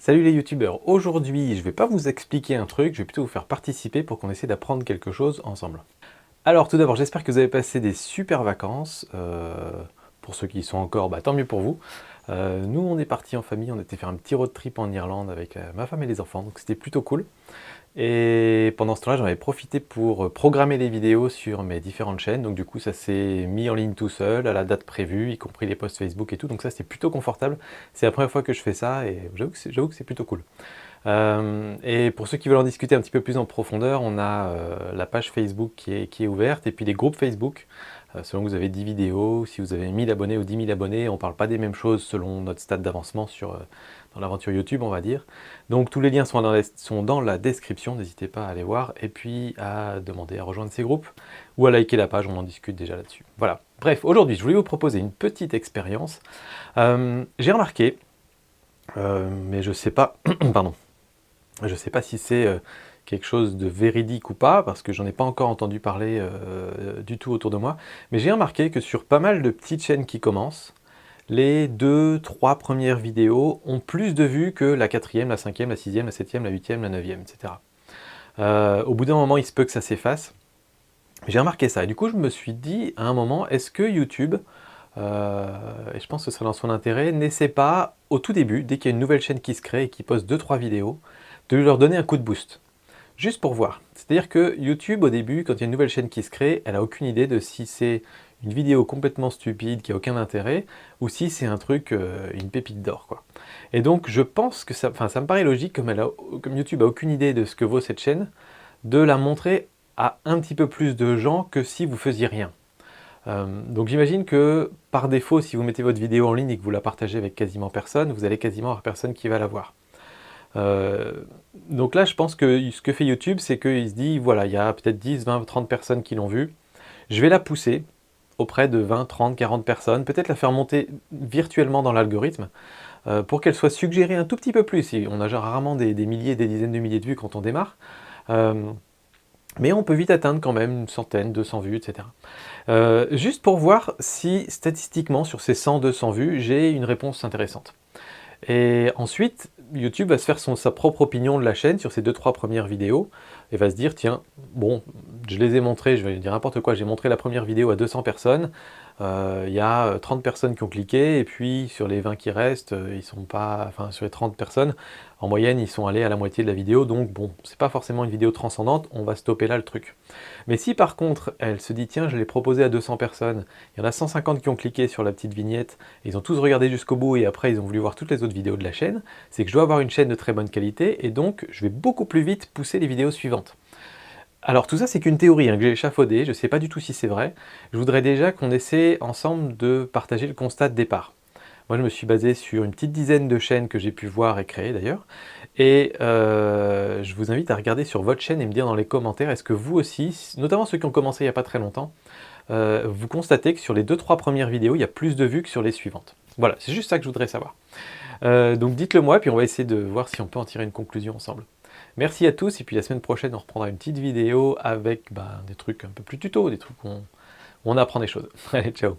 Salut les youtubeurs, aujourd'hui je vais pas vous expliquer un truc, je vais plutôt vous faire participer pour qu'on essaie d'apprendre quelque chose ensemble. Alors tout d'abord j'espère que vous avez passé des super vacances, pour ceux qui y sont encore, tant mieux pour vous. Nous on est partis en famille, on était faire un petit road trip en Irlande avec ma femme et les enfants, donc c'était plutôt cool. Et pendant ce temps-là, j'en avais profité pour programmer les vidéos sur mes différentes chaînes. Donc du coup, ça s'est mis en ligne tout seul, à la date prévue, y compris les posts Facebook et tout. Donc ça, c'était plutôt confortable. C'est la première fois que je fais ça et j'avoue que c'est plutôt cool. Et pour ceux qui veulent en discuter un petit peu plus en profondeur, on a la page Facebook qui est ouverte et puis les groupes Facebook. Selon que vous avez 10 vidéos, si vous avez 1000 abonnés ou 10 000 abonnés, on ne parle pas des mêmes choses selon notre stade d'avancement dans l'aventure YouTube, on va dire. Donc tous les liens sont dans la description, n'hésitez pas à aller voir et puis à demander à rejoindre ces groupes ou à liker la page, on en discute déjà là-dessus. Voilà. Bref, aujourd'hui, je voulais vous proposer une petite expérience. J'ai remarqué, mais je sais pas, pardon, je sais pas si c'est quelque chose de véridique ou pas, parce que j'en ai pas encore entendu parler du tout autour de moi, mais j'ai remarqué que sur pas mal de petites chaînes qui commencent, les 2-3 premières vidéos ont plus de vues que la 4e, la 5e, la 6e, la 7e, la 8e, la 9e, etc. Au bout d'un moment, il se peut que ça s'efface. J'ai remarqué ça, et du coup je me suis dit à un moment, est-ce que YouTube, et je pense que ce serait dans son intérêt, n'essaie pas, au tout début, dès qu'il y a une nouvelle chaîne qui se crée et qui poste 2-3 vidéos, de leur donner un coup de boost. Juste pour voir. C'est-à-dire que YouTube, au début, quand il y a une nouvelle chaîne qui se crée, elle n'a aucune idée de si c'est une vidéo complètement stupide, qui n'a aucun intérêt, ou si c'est un truc, une pépite d'or, quoi. Et donc, je pense que ça me paraît logique, comme YouTube a aucune idée de ce que vaut cette chaîne, de la montrer à un petit peu plus de gens que si vous faisiez rien. Donc j'imagine que, par défaut, si vous mettez votre vidéo en ligne et que vous la partagez avec quasiment personne, vous allez quasiment avoir personne qui va la voir. Donc là, je pense que ce que fait YouTube, c'est qu'il se dit, voilà, il y a peut-être 10, 20, 30 personnes qui l'ont vue, je vais la pousser auprès de 20, 30, 40 personnes, peut-être la faire monter virtuellement dans l'algorithme, pour qu'elle soit suggérée un tout petit peu plus. On a rarement des milliers, des dizaines de milliers de vues quand on démarre, mais on peut vite atteindre quand même une centaine, 200 vues, etc. Juste pour voir si, statistiquement, sur ces 100, 200 vues, j'ai une réponse intéressante. Et ensuite, YouTube va se faire sa propre opinion de la chaîne sur ces 2-3 premières vidéos, et va se dire, tiens, bon, je les ai montrées, je vais dire n'importe quoi, j'ai montré la première vidéo à 200 personnes, il y a 30 personnes qui ont cliqué, et puis sur les 20 qui restent, ils sont pas, enfin sur les 30 personnes, en moyenne ils sont allés à la moitié de la vidéo, donc bon, c'est pas forcément une vidéo transcendante, on va stopper là le truc. Mais si par contre, elle se dit, tiens, je l'ai proposé à 200 personnes, il y en a 150 qui ont cliqué sur la petite vignette, ils ont tous regardé jusqu'au bout, et après ils ont voulu voir toutes les autres vidéos de la chaîne, c'est que je dois avoir une chaîne de très bonne qualité, et donc je vais beaucoup plus vite pousser les vidéos suivantes. Alors tout ça c'est qu'une théorie que j'ai échafaudée, je ne sais pas du tout si c'est vrai. Je voudrais déjà qu'on essaie ensemble de partager le constat de départ. Moi je me suis basé sur une petite dizaine de chaînes que j'ai pu voir et créer d'ailleurs, et je vous invite à regarder sur votre chaîne et me dire dans les commentaires, est-ce que vous aussi, notamment ceux qui ont commencé il n'y a pas très longtemps, vous constatez que sur les 2-3 premières vidéos, il y a plus de vues que sur les suivantes. Voilà, c'est juste ça que je voudrais savoir. Donc dites-le moi, puis on va essayer de voir si on peut en tirer une conclusion ensemble. Merci à tous, et puis la semaine prochaine, on reprendra une petite vidéo avec des trucs un peu plus tuto, des trucs où on apprend des choses. Allez, ciao!